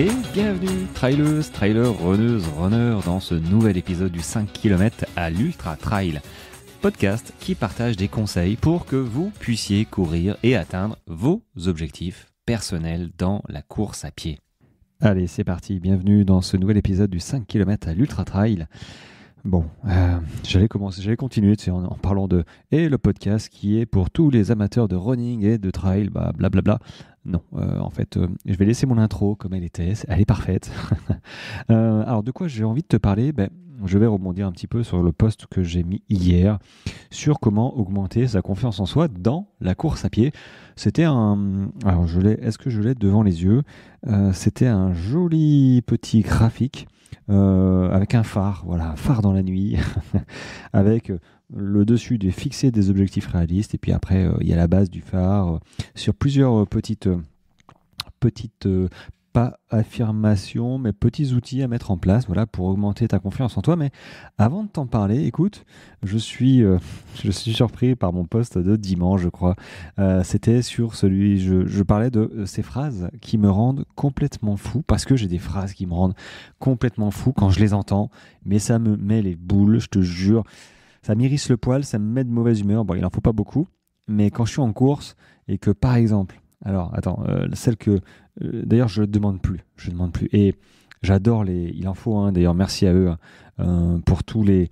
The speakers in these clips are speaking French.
Et bienvenue, traileuses, trailers, runneuses, runners, dans ce nouvel épisode du 5 km à l'Ultra Trail, podcast qui partage des conseils pour que vous puissiez courir et atteindre vos objectifs personnels dans la course à pied. Allez, c'est parti, bienvenue dans ce nouvel épisode du 5 km à l'Ultra Trail. Bon, j'allais continuer en parlant de le podcast qui est pour tous les amateurs de running et de trail, blablabla. Non, en fait, je vais laisser mon intro comme elle était, elle est parfaite. Alors, de quoi j'ai envie de te parler ? Je vais rebondir un petit peu sur le post que j'ai mis hier sur comment augmenter sa confiance en soi dans la course à pied. C'était alors est-ce que je l'ai devant les yeux ? C'était un joli petit graphique avec un phare, un phare dans la nuit, avec le dessus de fixer des objectifs réalistes, et puis après il y a la base du phare sur plusieurs petites pas affirmations, mais petits outils à mettre en place, pour augmenter ta confiance en toi. Mais avant de t'en parler, écoute, je suis surpris par mon post de dimanche, je crois. C'était sur je parlais de ces phrases qui me rendent complètement fou, parce que j'ai des phrases qui me rendent complètement fou quand je les entends, mais ça me met les boules, je te jure. Ça m'irrisse le poil, ça me met de mauvaise humeur. Bon, il en faut pas beaucoup, mais quand je suis en course et que, par exemple, alors, attends, celle que... d'ailleurs, je ne demande plus. Et j'adore il en faut, d'ailleurs, merci à eux pour tous les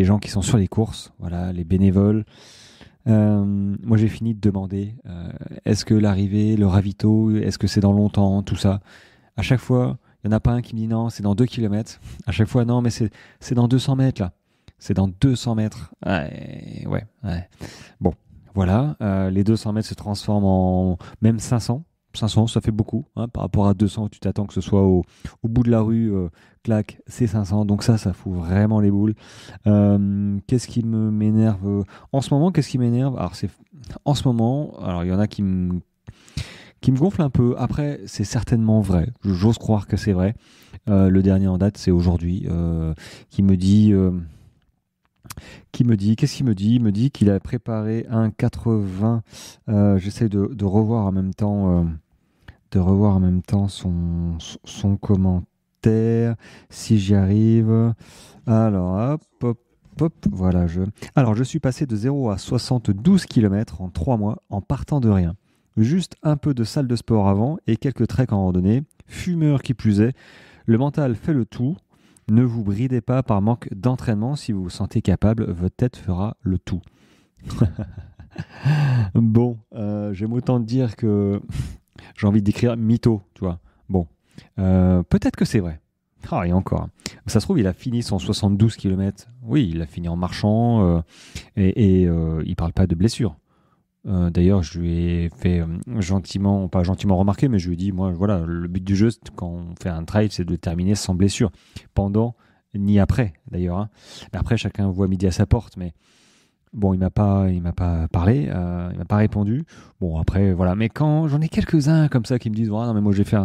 gens qui sont sur les courses, les bénévoles. Moi, j'ai fini de demander, est-ce que l'arrivée, le ravito, est-ce que c'est dans longtemps, tout ça. À chaque fois, il n'y en a pas un qui me dit non, c'est dans 2 km. À chaque fois, non, mais c'est dans 200 mètres, là. C'est dans 200 mètres. Ouais. Bon. Voilà, les 200 mètres se transforment en même 500. 500, ça fait beaucoup, par rapport à 200 où tu t'attends que ce soit au bout de la rue, clac, c'est 500. Donc ça fout vraiment les boules. Qu'est-ce qui m'énerve en ce moment ? Qu'est-ce qui m'énerve ? Alors, en ce moment, il y en a qui me gonflent un peu. Après, c'est certainement vrai. J'ose croire que c'est vrai. Le dernier en date, c'est aujourd'hui, qui me dit... Qu'est-ce qu'il me dit ? Il me dit qu'il a préparé un 80. J'essaie de revoir en même temps, son commentaire, si j'y arrive. Alors, hop, voilà. Alors, je suis passé de 0 à 72 km en 3 mois en partant de rien. Juste un peu de salle de sport avant et quelques treks en randonnée. Fumeur qui plus est. Le mental fait le tout. Ne vous bridez pas par manque d'entraînement. Si vous vous sentez capable, votre tête fera le tout. Bon, j'aime autant dire que j'ai envie d'écrire mytho, tu vois. Bon, peut-être que c'est vrai. Et encore. Ça se trouve, il a fini son 72 km. Oui, il a fini en marchant et il parle pas de blessure. D'ailleurs, je lui ai fait pas gentiment remarquer, mais je lui ai dit, moi, le but du jeu, quand on fait un trail, c'est de terminer sans blessure, pendant ni après, d'ailleurs. Mais après, chacun voit midi à sa porte, mais bon, il m'a pas parlé, il m'a pas répondu. Bon, après, voilà. Mais quand j'en ai quelques-uns comme ça qui me disent, non, mais moi, j'ai fait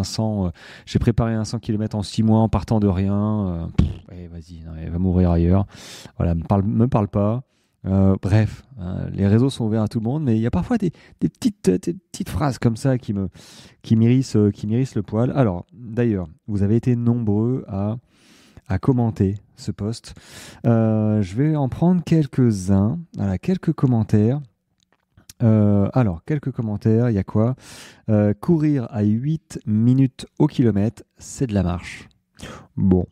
j'ai préparé un 100 km en 6 mois en partant de rien. Vas-y, non, va mourir ailleurs. Voilà, me parle pas. Bref, les réseaux sont ouverts à tout le monde, mais il y a parfois des petites phrases comme ça qui m'irrissent le poil. Alors, d'ailleurs, vous avez été nombreux à commenter ce post. Je vais en prendre quelques-uns. Voilà, quelques commentaires. Quelques commentaires. Il y a quoi ? Courir à 8 minutes au kilomètre, c'est de la marche. Bon.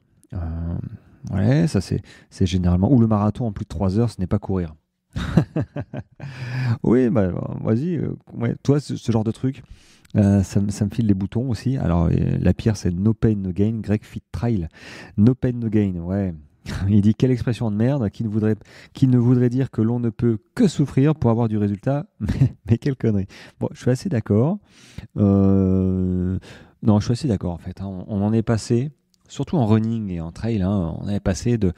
Ouais, ça c'est généralement... Ou le marathon en plus de 3 heures, ce n'est pas courir. Oui, vas-y. Toi, ce genre de truc, ça me file les boutons aussi. Alors, la pire, c'est no pain, no gain, Greg Fit Trail. No pain, no gain, ouais. Il dit, quelle expression de merde qui ne voudrait dire que l'on ne peut que souffrir pour avoir du résultat. Mais quelle connerie. Bon, je suis assez d'accord. Non, je suis assez d'accord en fait. On en est passé... Surtout en running et en trail, on est passé de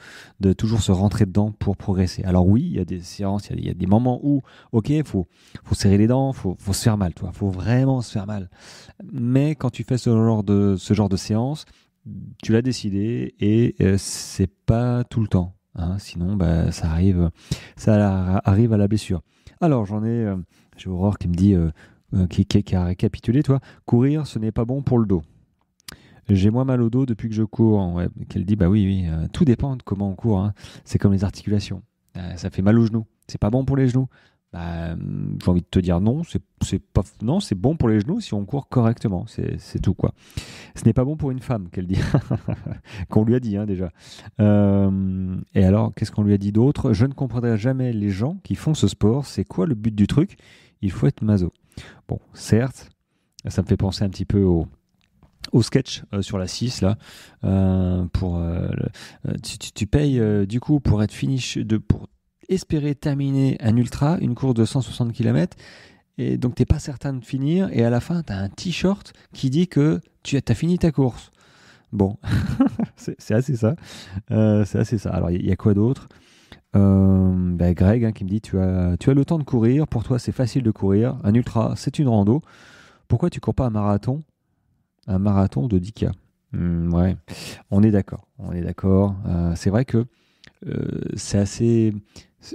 toujours se rentrer dedans pour progresser. Alors oui, il y a des séances, il y a des moments où, ok, faut serrer les dents, faut se faire mal, faut vraiment se faire mal. Mais quand tu fais ce genre de séance, tu l'as décidé et c'est pas tout le temps. Sinon, ça arrive à la blessure. Alors j'ai Aurore qui me dit qui a récapitulé, toi. Courir, ce n'est pas bon pour le dos. J'ai moins mal au dos depuis que je cours. Ouais, qu'elle dit, bah oui, oui, tout dépend de comment on court, hein. C'est comme les articulations. Ça fait mal aux genoux. C'est pas bon pour les genoux. Bah, j'ai envie de te dire non, non, c'est bon pour les genoux si on court correctement. C'est tout, quoi. Ce n'est pas bon pour une femme, qu'elle dit. Qu'on lui a dit, hein, déjà. Et alors, qu'est-ce qu'on lui a dit d'autre? Je ne comprendrai jamais les gens qui font ce sport. C'est quoi le but du truc? Il faut être maso. Bon, certes, ça me fait penser un petit peu au sketch sur la 6 là, tu payes du coup pour être pour espérer terminer un ultra, une course de 160 km, et donc t'es pas certain de finir, et à la fin tu as un t-shirt qui dit que tu as fini ta course. Bon, c'est assez ça. C'est assez ça. Alors il y a quoi d'autre? Greg, hein, qui me dit tu as le temps de courir, pour toi c'est facile de courir, un ultra c'est une rando, pourquoi tu cours pas un marathon? Un marathon de 10K. Ouais, on est d'accord. On est d'accord. C'est vrai que c'est assez.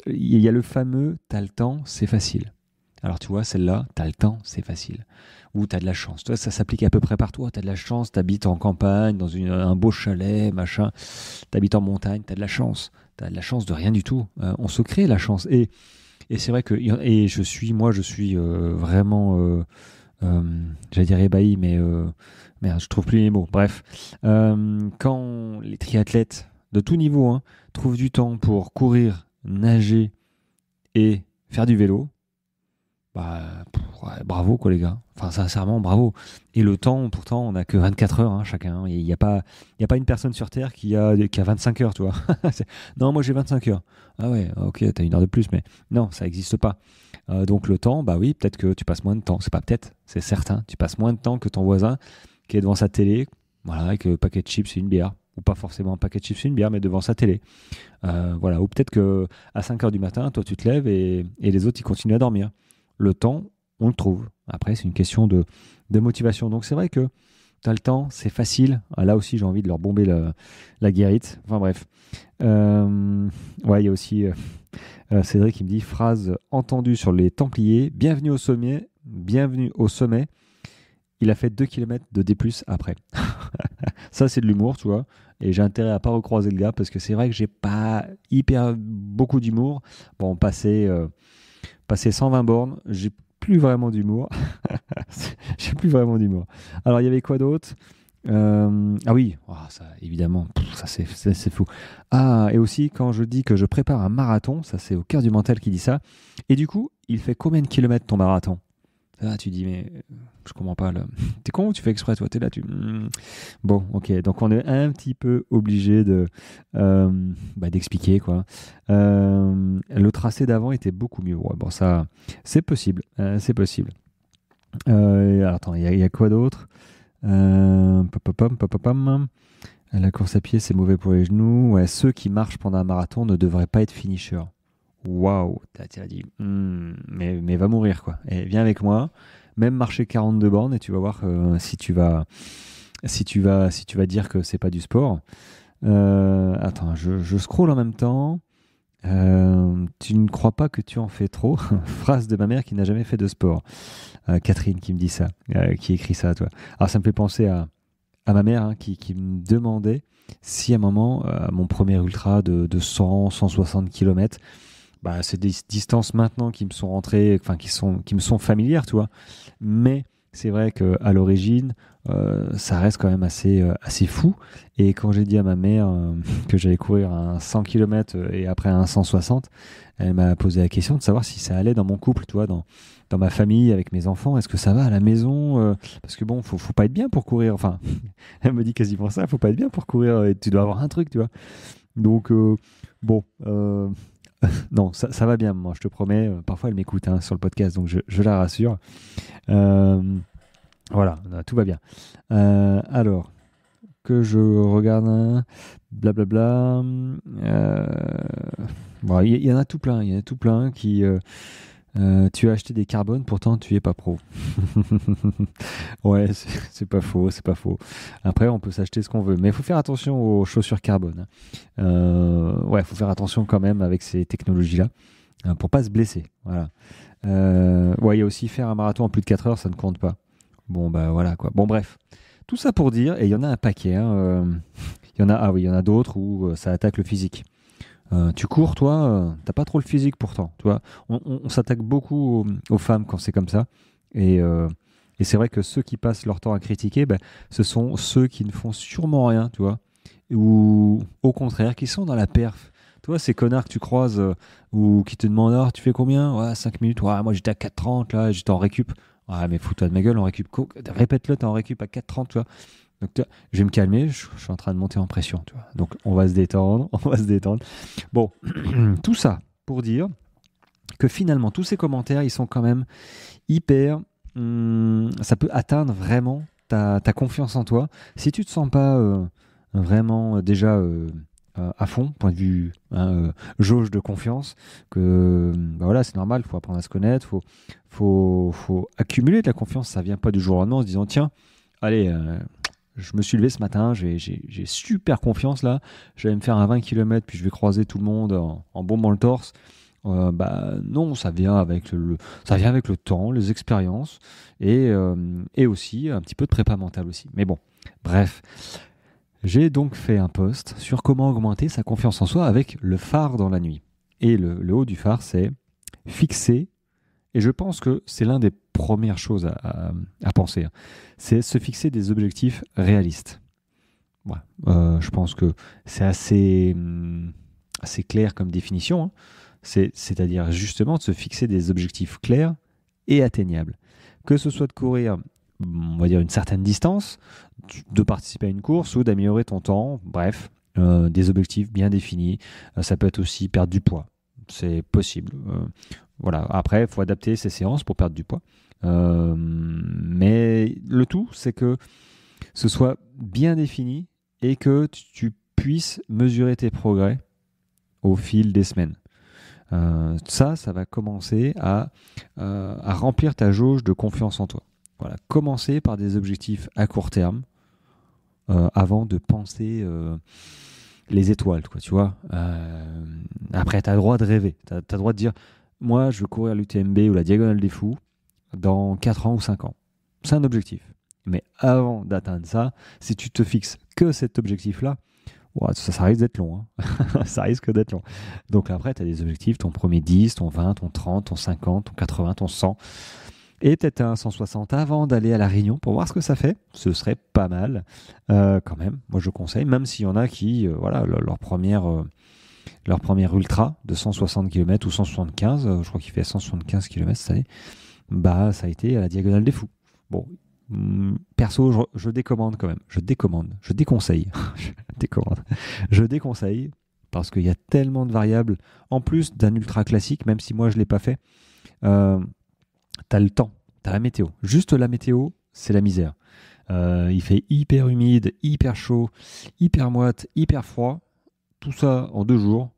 Il y a le fameux t'as le temps, c'est facile. Alors tu vois, celle-là, t'as le temps, c'est facile. Ou t'as de la chance. Toi, ça s'applique à peu près partout. T'as de la chance, t'habites en campagne, dans un beau chalet, machin. T'habites en montagne, t'as de la chance. T'as de la chance de rien du tout. On se crée la chance. Et c'est vrai que. Et je suis vraiment. J'allais dire ébahi, mais merde, je trouve plus les mots. Bref, quand les triathlètes de tout niveau, hein, trouvent du temps pour courir, nager et faire du vélo, bah, ouais, bravo quoi les gars. Enfin, sincèrement, bravo. Et le temps, pourtant, on n'a que 24 heures, hein, chacun. Il n'y a pas une personne sur Terre qui a 25 heures, tu vois. Non, moi j'ai 25 heures. Ah ouais, ok, t'as une heure de plus, mais non, ça n'existe pas. Donc le temps, bah oui, peut-être que tu passes moins de temps. C'est pas peut-être, c'est certain. Tu passes moins de temps que ton voisin qui est devant sa télé, voilà, avec un paquet de chips et une bière. Ou pas forcément un paquet de chips et une bière, mais devant sa télé. Voilà. Ou peut-être que à 5 heures du matin, toi tu te lèves et les autres ils continuent à dormir. Le temps, on le trouve. Après, c'est une question de motivation. Donc c'est vrai que tu as le temps, c'est facile. Ah, là aussi, j'ai envie de leur bomber la guérite. Enfin bref. Ouais, il y a aussi Cédric qui me dit phrase entendue sur les Templiers. Bienvenue au sommet. Bienvenue au sommet. Il a fait 2 km de D+, après. Ça, c'est de l'humour, tu vois. Et j'ai intérêt à pas recroiser le gars parce que c'est vrai que j'ai pas hyper beaucoup d'humour. Bon, passer 120 bornes, j'ai plus vraiment d'humour. J'ai plus vraiment d'humour. Alors, il y avait quoi d'autre? Ah oui, oh, ça, évidemment, ça c'est fou. Ah, et aussi, quand je dis que je prépare un marathon, ça c'est au cœur du mental qui dit ça. Et du coup, il fait combien de kilomètres ton marathon? Là, tu dis, mais je comprends pas. Là. T'es con ou tu fais exprès, toi? T'es là, Bon, ok. Donc, on est un petit peu obligé d'expliquer, quoi. Le tracé d'avant était beaucoup mieux. Ouais, bon, ça, c'est possible. C'est possible. Alors, attends, il y a quoi d'autre? Papapam. La course à pied, c'est mauvais pour les genoux. Ouais, ceux qui marchent pendant un marathon ne devraient pas être finishers. Waouh, t'as dit, mais va mourir quoi. Et viens avec moi, même marcher 42 bornes et tu vas voir si tu vas dire que c'est pas du sport. Attends, je scrolle en même temps. Tu ne crois pas que tu en fais trop? Phrase de ma mère qui n'a jamais fait de sport. Catherine qui me dit ça, qui écrit ça, toi. Alors ça me fait penser à ma mère, hein, qui me demandait si à un moment, mon premier ultra de 160 km, bah, c'est des distances maintenant qui me sont rentrées, enfin qui me sont familières, tu vois. Mais c'est vrai qu'à l'origine, ça reste quand même assez fou. Et quand j'ai dit à ma mère que j'allais courir un 100 km et après un 160, elle m'a posé la question de savoir si ça allait dans mon couple, tu vois, dans ma famille, avec mes enfants. Est-ce que ça va à la maison? Parce que bon, faut pas être bien pour courir. Enfin, elle me dit quasiment ça, faut pas être bien pour courir. Et tu dois avoir un truc, tu vois. Donc, bon... non, ça va bien, moi, je te promets. Parfois, elle m'écoute, hein, sur le podcast, donc je la rassure. Voilà, tout va bien. Alors, que je regarde blablabla. Bon, il y en a tout plein. Il y en a tout plein qui... tu as acheté des carbones, pourtant tu es pas pro. Ouais, c'est pas faux, c'est pas faux. Après, on peut s'acheter ce qu'on veut, mais il faut faire attention aux chaussures carbone. Ouais, il faut faire attention quand même avec ces technologies-là. pour pas se blesser. Voilà. Ouais, il y a aussi faire un marathon en plus de 4 heures, ça ne compte pas. Bon, bah voilà quoi. Bon, bref. Tout ça pour dire, et il y en a un paquet, hein, il y en a, ah oui, il y en a d'autres où ça attaque le physique. Tu cours, toi, t'as pas trop le physique pourtant, tu vois. On s'attaque beaucoup aux femmes quand c'est comme ça. Et, euh, et c'est vrai que ceux qui passent leur temps à critiquer, ben, ce sont ceux qui ne font sûrement rien, tu vois. Ou au contraire, qui sont dans la perf. Tu vois, ces connards que tu croises ou qui te demandent, ah, tu fais combien? Ouais, 5 minutes. Ouais, moi j'étais à 4,30 là, j'étais en récup. Ouais, mais fous-toi de ma gueule, on récup. Répète-le, t'es en récup à 4,30, tu vois. Donc, je vais me calmer, je suis en train de monter en pression, tu vois. Donc, on va se détendre, on va se détendre. Bon, tout ça pour dire que finalement, tous ces commentaires, ils sont quand même hyper. Ça peut atteindre vraiment ta confiance en toi. Si tu te sens pas vraiment déjà à fond, point de vue hein, jauge de confiance, que bah voilà, c'est normal, il faut apprendre à se connaître, faut accumuler de la confiance. Ça vient pas du jour au lendemain en se disant tiens, allez. Je me suis levé ce matin, j'ai super confiance là. Je vais me faire un 20 km, puis je vais croiser tout le monde en bombant le torse. Bah non, ça vient avec le temps, les expériences et aussi un petit peu de prépa mentale aussi. Mais bon, bref. J'ai donc fait un post sur comment augmenter sa confiance en soi avec le phare dans la nuit. Et le haut du phare, c'est fixer. Et je pense que c'est l'une des premières choses à penser. Hein. C'est se fixer des objectifs réalistes. Voilà. Je pense que c'est assez clair comme définition. Hein. C'est-à-dire justement de se fixer des objectifs clairs et atteignables. Que ce soit de courir, on va dire, une certaine distance, de participer à une course ou d'améliorer ton temps. Bref, des objectifs bien définis. Ça peut être aussi perdre du poids. C'est possible. Voilà. Après, il faut adapter ses séances pour perdre du poids. Mais le tout, c'est que ce soit bien défini et que tu puisses mesurer tes progrès au fil des semaines. Ça va commencer à remplir ta jauge de confiance en toi. Voilà. Commencer par des objectifs à court terme avant de penser les étoiles, quoi, tu vois. Après, tu as le droit de rêver. Tu as le droit de dire moi, je veux courir l'UTMB ou la Diagonale des Fous dans 4 ans ou 5 ans. C'est un objectif. Mais avant d'atteindre ça, si tu te fixes que cet objectif-là, ouais, ça risque d'être long. Hein. Ça risque d'être long. Donc après, tu as des objectifs, ton premier 10, ton 20, ton 30, ton 50, ton 80, ton 100. Et peut-être un 160 avant d'aller à La Réunion pour voir ce que ça fait. Ce serait pas mal quand même. Moi, je conseille, même s'il y en a qui, voilà, leur première ultra de 160 km ou 175, je crois qu'il fait 175 km cette année, bah ça a été à la Diagonale des Fous. Bon, perso, je décommande quand même. Je déconseille. Je déconseille parce qu'il y a tellement de variables. En plus d'un ultra classique, même si moi je ne l'ai pas fait, t'as le temps, t'as la météo. Juste la météo, c'est la misère. Il fait hyper humide, hyper chaud, hyper moite, hyper froid. Tout ça en 2 jours.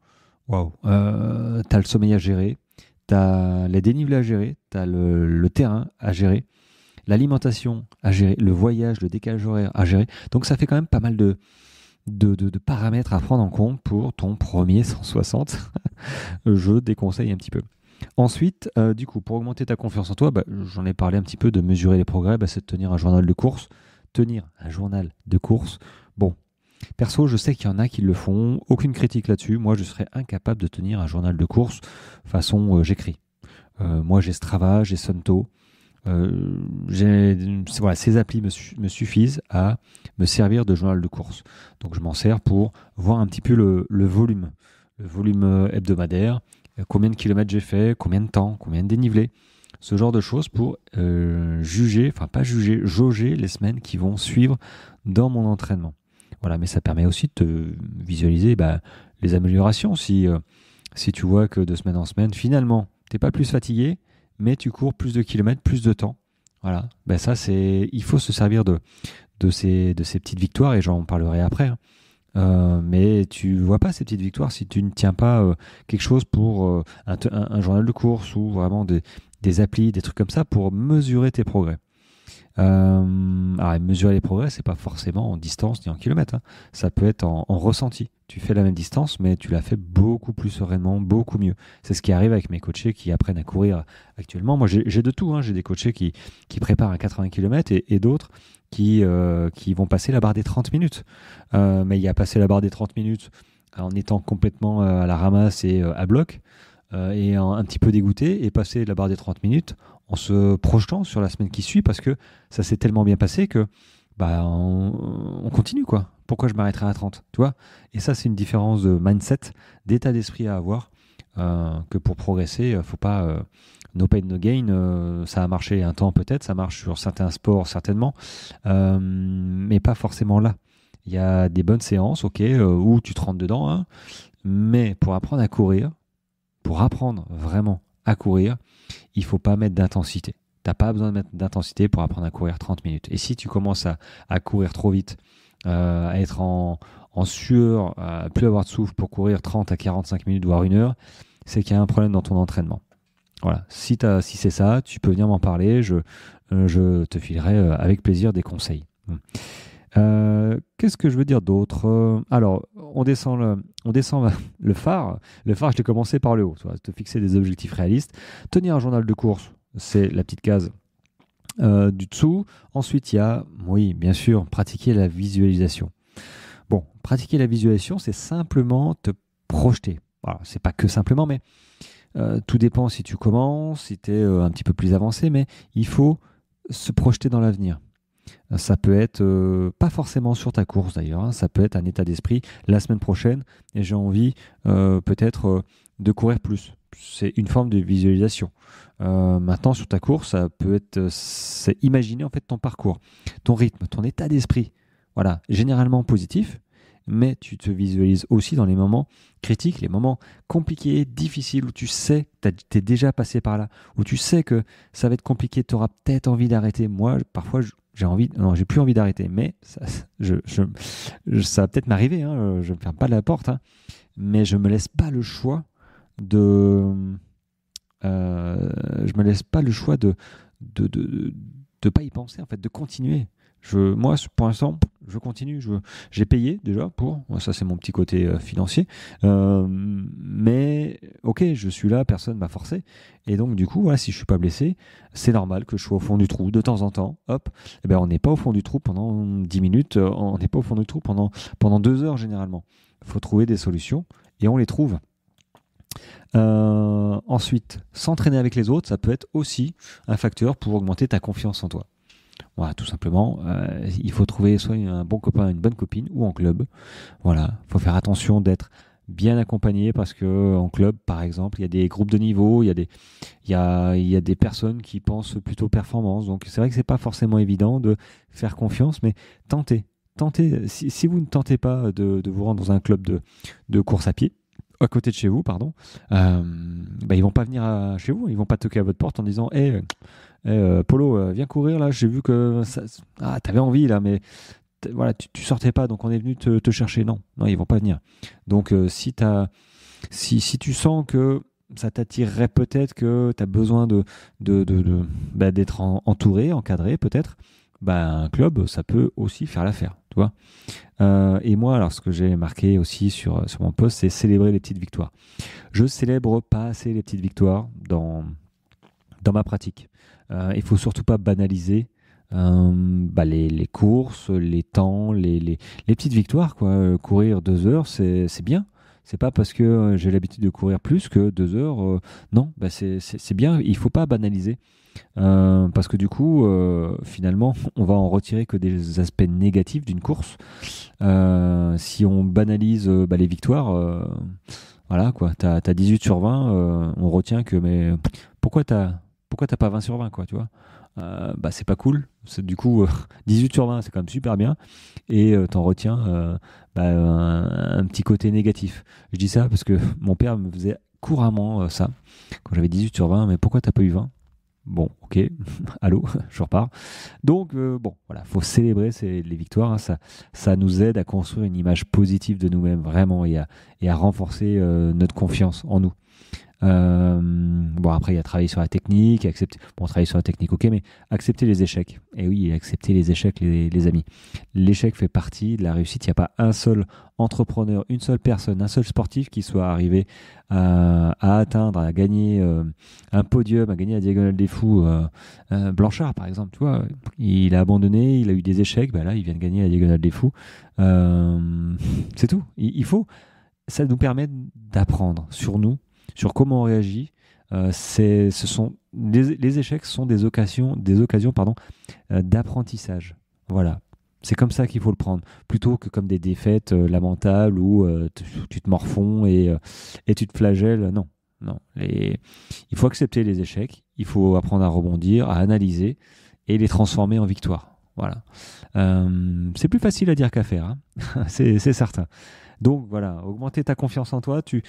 Waouh. T'as le sommeil à gérer, t'as les dénivelés à gérer, t'as le terrain à gérer, l'alimentation à gérer, le voyage, le décalage horaire à gérer. Donc ça fait quand même pas mal de paramètres à prendre en compte pour ton premier 160. Je déconseille un petit peu. Ensuite, du coup, pour augmenter ta confiance en toi, j'en ai parlé un petit peu de mesurer les progrès, c'est de tenir un journal de course. Tenir un journal de course, bon, perso, je sais qu'il y en a qui le font, aucune critique là-dessus. Moi, je serais incapable de tenir un journal de course façon j'écris. Moi, j'ai Strava, j'ai Sunto. Voilà, ces applis me suffisent à me servir de journal de course. Donc, je m'en sers pour voir un petit peu le volume hebdomadaire, combien de kilomètres j'ai fait, combien de temps, combien de dénivelé. Ce genre de choses pour jauger les semaines qui vont suivre dans mon entraînement. Voilà, mais ça permet aussi de te visualiser les améliorations. Si tu vois que de semaine en semaine, finalement, tu n'es pas plus fatigué, mais tu cours plus de kilomètres, plus de temps. Voilà, il faut se servir de ces petites victoires, et j'en parlerai après. Hein. Mais tu ne vois pas ces petites victoires si tu ne tiens pas quelque chose pour un journal de course ou vraiment des applis, des trucs comme ça pour mesurer tes progrès. Alors, mesurer les progrès, c'est pas forcément en distance ni en kilomètres, hein. Ça peut être en ressenti. Tu fais la même distance, mais tu la fais beaucoup plus sereinement, beaucoup mieux. C'est ce qui arrive avec mes coachés qui apprennent à courir actuellement. Moi, j'ai de tout, hein. J'ai des coachés qui préparent à 80 km et d'autres qui vont passer la barre des 30 minutes. Mais il y a passé la barre des 30 minutes en étant complètement à la ramasse et à bloc, et un petit peu dégoûté, et passer la barre des 30 minutes en se projetant sur la semaine qui suit, parce que ça s'est tellement bien passé que on continue, quoi. Pourquoi je m'arrêterai à 30, tu vois? Et ça, c'est une différence de mindset, d'état d'esprit à avoir, que pour progresser, faut pas no pain no gain. Ça a marché un temps peut-être, ça marche sur certains sports certainement, mais pas forcément là. Il y a des bonnes séances, ok, où tu te rentres dedans, hein, mais pour apprendre à courir, pour apprendre vraiment à courir, il faut pas mettre d'intensité. Tu n'as pas besoin de mettre d'intensité pour apprendre à courir 30 minutes. Et si tu commences à courir trop vite, à être en sueur, à plus avoir de souffle pour courir 30 à 45 minutes, voire 1 heure, c'est qu'il y a un problème dans ton entraînement. Voilà. Si c'est ça, tu peux venir m'en parler. Je te filerai avec plaisir des conseils. Qu'est-ce que je veux dire d'autre? Alors, on descend le phare. Le phare, je l'ai commencé par le haut. Tu vois, te fixer des objectifs réalistes. Tenir un journal de course, c'est la petite case du dessous. Ensuite, il y a, oui, bien sûr, pratiquer la visualisation. Bon, pratiquer la visualisation, c'est simplement te projeter. Voilà, c'est pas que simplement, mais tout dépend si tu commences, si tu es un petit peu plus avancé, mais il faut se projeter dans l'avenir. Ça peut être, pas forcément sur ta course d'ailleurs, hein, ça peut être un état d'esprit. La semaine prochaine, et j'ai envie peut-être de courir plus. C'est une forme de visualisation. Maintenant, sur ta course, ça peut être, c'est imaginer en fait ton parcours, ton rythme, ton état d'esprit. Voilà, généralement positif, mais tu te visualises aussi dans les moments critiques, les moments compliqués, difficiles, où tu sais, tu es déjà passé par là, où tu sais que ça va être compliqué, tu auras peut-être envie d'arrêter. Moi, parfois, j'ai plus envie d'arrêter, mais ça va peut-être m'arriver, hein, je ne me ferme pas la porte, hein, mais je me laisse pas le choix de pas y penser, en fait, de continuer. Moi, pour l'instant, je continue. J'ai payé déjà pour. Ça, c'est mon petit côté financier. Mais ok, je suis là, personne m'a forcé. Et donc, du coup, voilà, si je suis pas blessé, c'est normal que je sois au fond du trou de temps en temps. Hop, eh ben, on n'est pas au fond du trou pendant 10 minutes. On n'est pas au fond du trou pendant 2 heures généralement. Il faut trouver des solutions et on les trouve. Ensuite, s'entraîner avec les autres, ça peut être aussi un facteur pour augmenter ta confiance en toi. Voilà, tout simplement, il faut trouver soit un bon copain, une bonne copine, ou en club. Voilà, il faut faire attention d'être bien accompagné, parce que en club, par exemple, il y a des groupes de niveau, il y a des personnes qui pensent plutôt performance. Donc c'est vrai que c'est pas forcément évident de faire confiance, mais tentez. Si vous ne tentez pas de vous rendre dans un club de course à pied, à côté de chez vous, pardon, ils vont pas venir chez vous, ils vont pas toquer à votre porte en disant Polo, viens courir là, j'ai vu que t'avais envie là, mais voilà, tu sortais pas, donc on est venu te chercher. Non, ils vont pas venir. Donc si tu sens que ça t'attirerait, peut-être que tu as besoin d'être entouré, encadré peut-être, un club, ça peut aussi faire l'affaire, tu vois. Et moi, alors, ce que j'ai marqué aussi sur mon post, c'est célébrer les petites victoires. Je célèbre pas assez les petites victoires dans ma pratique. Il faut surtout pas banaliser les courses, les temps, les petites victoires, quoi. Courir 2 heures, c'est bien. C'est pas parce que j'ai l'habitude de courir plus que 2 heures. Non, c'est bien. Il faut pas banaliser. Parce que du coup, finalement, on va en retirer que des aspects négatifs d'une course. Si on banalise les victoires, voilà quoi, t'as 18 sur 20, on retient que, mais pourquoi t'as pas 20 sur 20, quoi, tu vois? C'est pas cool. Du coup, 18 sur 20, c'est quand même super bien. Et t'en retiens un petit côté négatif. Je dis ça parce que mon père me faisait couramment ça, quand j'avais 18 sur 20, mais pourquoi t'as pas eu 20? Bon, ok, allô, je repars. Donc, voilà, faut célébrer les victoires, hein. Ça nous aide à construire une image positive de nous-mêmes, vraiment, et à renforcer notre confiance en nous. Bon, après, il y a travailler sur la technique, accepter. Bon, travailler sur la technique, ok, mais accepter les échecs. Et oui, accepter les échecs, les amis. L'échec fait partie de la réussite. Il n'y a pas un seul entrepreneur, une seule personne, un seul sportif qui soit arrivé à atteindre, à gagner un podium, à gagner la Diagonale des Fous. Blanchard, par exemple, tu vois, il a abandonné, il a eu des échecs. Ben là, il vient de gagner la Diagonale des Fous. C'est tout. Il faut. Ça nous permet d'apprendre sur nous, sur comment on réagit. Les échecs sont des occasions d'apprentissage. Voilà. C'est comme ça qu'il faut le prendre, plutôt que comme des défaites lamentables où tu te morfonds et tu te flagelles. Non, non. Il faut accepter les échecs, il faut apprendre à rebondir, à analyser et les transformer en victoire. Voilà. C'est plus facile à dire qu'à faire, hein. C'est certain. Donc voilà, augmenter ta confiance en toi. Tu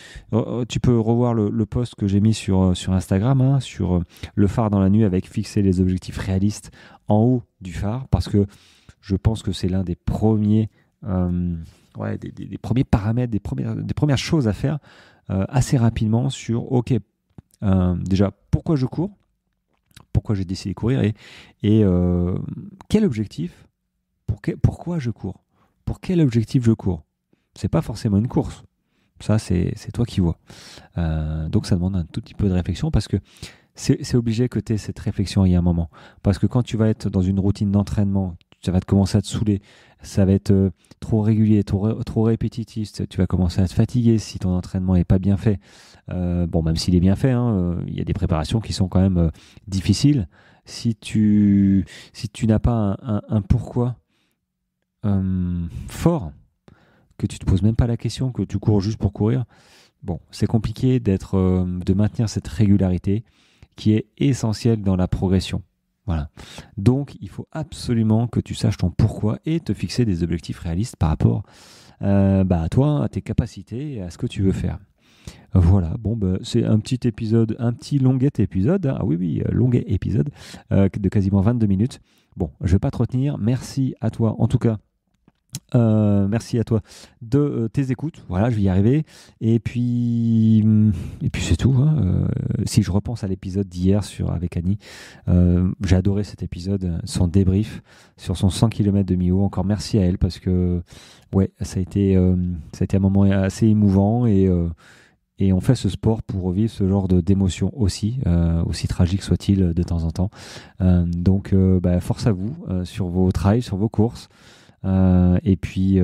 peux revoir le post que j'ai mis sur Instagram, hein, sur le phare dans la nuit avec fixer les objectifs réalistes en haut du phare, parce que je pense que c'est l'un des premiers, des premiers paramètres, des premières choses à faire assez rapidement sur, ok, déjà, pourquoi je cours, pourquoi j'ai décidé de courir et quel objectif, pourquoi je cours, pour quel objectif je cours. C'est pas forcément une course. Ça, c'est toi qui vois. Donc, ça demande un tout petit peu de réflexion parce que c'est obligé que tu aies cette réflexion il y a un moment. Parce que quand tu vas être dans une routine d'entraînement, ça va te commencer à te saouler, ça va être trop régulier, trop répétitif, tu vas commencer à te fatiguer si ton entraînement n'est pas bien fait. Bon, même s'il est bien fait, hein, il y a des préparations qui sont quand même difficiles. Si tu n'as pas un pourquoi fort, que tu te poses même pas la question, que tu cours juste pour courir, bon, c'est compliqué de maintenir cette régularité qui est essentielle dans la progression. Voilà. Donc, il faut absolument que tu saches ton pourquoi et te fixer des objectifs réalistes par rapport à toi, à tes capacités et à ce que tu veux faire. Voilà, bon, c'est un petit longuet épisode, hein. Ah oui, longuet épisode de quasiment 22 minutes. Bon, je vais pas te retenir. Merci à toi, en tout cas. Merci à toi de tes écoutes. Voilà, je vais y arriver. Et puis c'est tout, hein. Si je repense à l'épisode d'hier avec Annie, j'ai adoré cet épisode, son débrief sur son 100 km de Millau. Encore merci à elle parce que ouais, ça a été un moment assez émouvant et on fait ce sport pour revivre ce genre d'émotions aussi tragique soit-il de temps en temps. Donc force à vous sur vos trails, sur vos courses. Et puis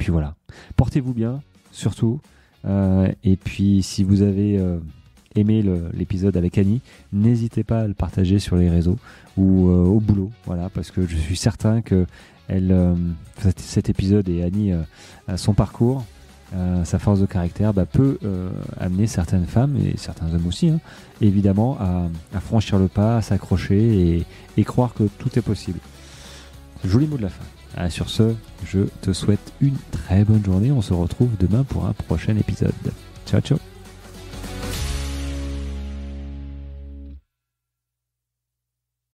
voilà. Portez-vous bien, surtout. Et puis, si vous avez aimé l'épisode avec Annie, n'hésitez pas à le partager sur les réseaux ou au boulot. Voilà, parce que je suis certain que cet épisode et Annie, son parcours, sa force de caractère, peut amener certaines femmes et certains hommes aussi, hein, évidemment, à franchir le pas, à s'accrocher et croire que tout est possible. Joli mot de la fin. Sur ce, je te souhaite une très bonne journée. On se retrouve demain pour un prochain épisode. Ciao, ciao.